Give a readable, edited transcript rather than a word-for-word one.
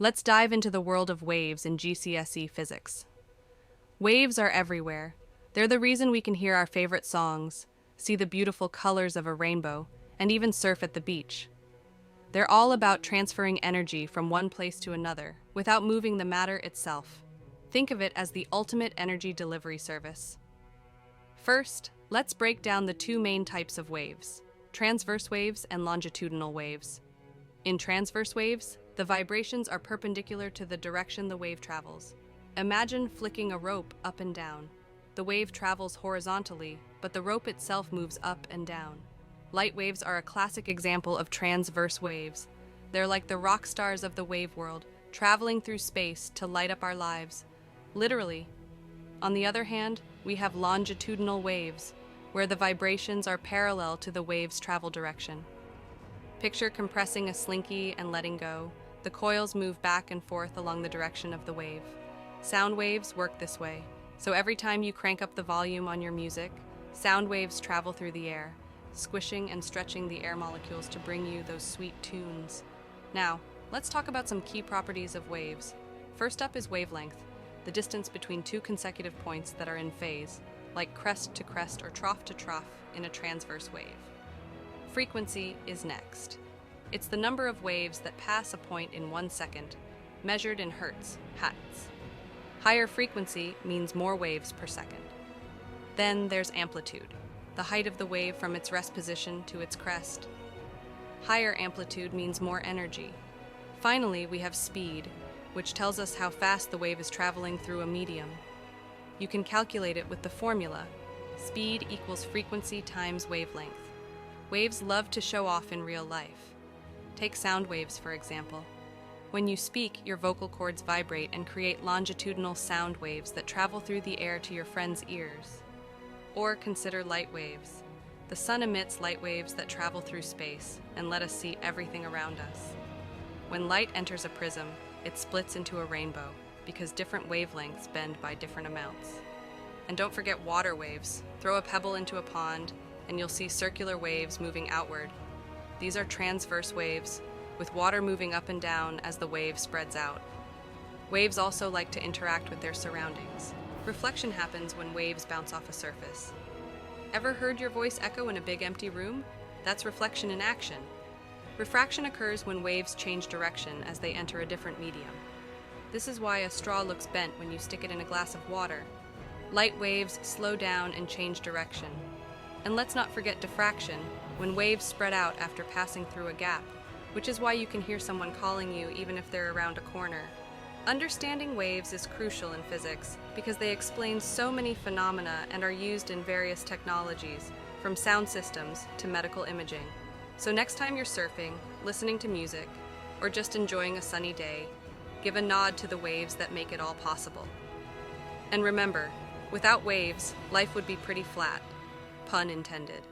Let's dive into the world of waves in GCSE physics. Waves are everywhere. They're the reason we can hear our favorite songs, see the beautiful colors of a rainbow, and even surf at the beach. They're all about transferring energy from one place to another without moving the matter itself. Think of it as the ultimate energy delivery service. First, let's break down the two main types of waves: transverse waves and longitudinal waves. In transverse waves, the vibrations are perpendicular to the direction the wave travels. Imagine flicking a rope up and down. The wave travels horizontally, but the rope itself moves up and down. Light waves are a classic example of transverse waves. They're like the rock stars of the wave world, traveling through space to light up our lives. Literally. On the other hand, we have longitudinal waves, where the vibrations are parallel to the wave's travel direction. Picture compressing a slinky and letting go. The coils move back and forth along the direction of the wave. Sound waves work this way. So every time you crank up the volume on your music, sound waves travel through the air, squishing and stretching the air molecules to bring you those sweet tunes. Now, let's talk about some key properties of waves. First up is wavelength, the distance between two consecutive points that are in phase, like crest to crest or trough to trough in a transverse wave. Frequency is next. It's the number of waves that pass a point in 1 second, measured in hertz. Higher frequency means more waves per second. Then there's amplitude, the height of the wave from its rest position to its crest. Higher amplitude means more energy. Finally, we have speed, which tells us how fast the wave is traveling through a medium. You can calculate it with the formula: speed equals frequency times wavelength. Waves love to show off in real life. Take sound waves, for example. When you speak, your vocal cords vibrate and create longitudinal sound waves that travel through the air to your friends' ears. Or consider light waves. The sun emits light waves that travel through space and let us see everything around us. When light enters a prism, it splits into a rainbow because different wavelengths bend by different amounts. And don't forget water waves. Throw a pebble into a pond and you'll see circular waves moving outward. These are transverse waves, with water moving up and down as the wave spreads out. Waves also like to interact with their surroundings. Reflection happens when waves bounce off a surface. Ever heard your voice echo in a big empty room? That's reflection in action. Refraction occurs when waves change direction as they enter a different medium. This is why a straw looks bent when you stick it in a glass of water. Light waves slow down and change direction. And let's not forget diffraction, when waves spread out after passing through a gap, which is why you can hear someone calling you even if they're around a corner. Understanding waves is crucial in physics because they explain so many phenomena and are used in various technologies, from sound systems to medical imaging. So next time you're surfing, listening to music, or just enjoying a sunny day, give a nod to the waves that make it all possible. And remember, without waves, life would be pretty flat, pun intended.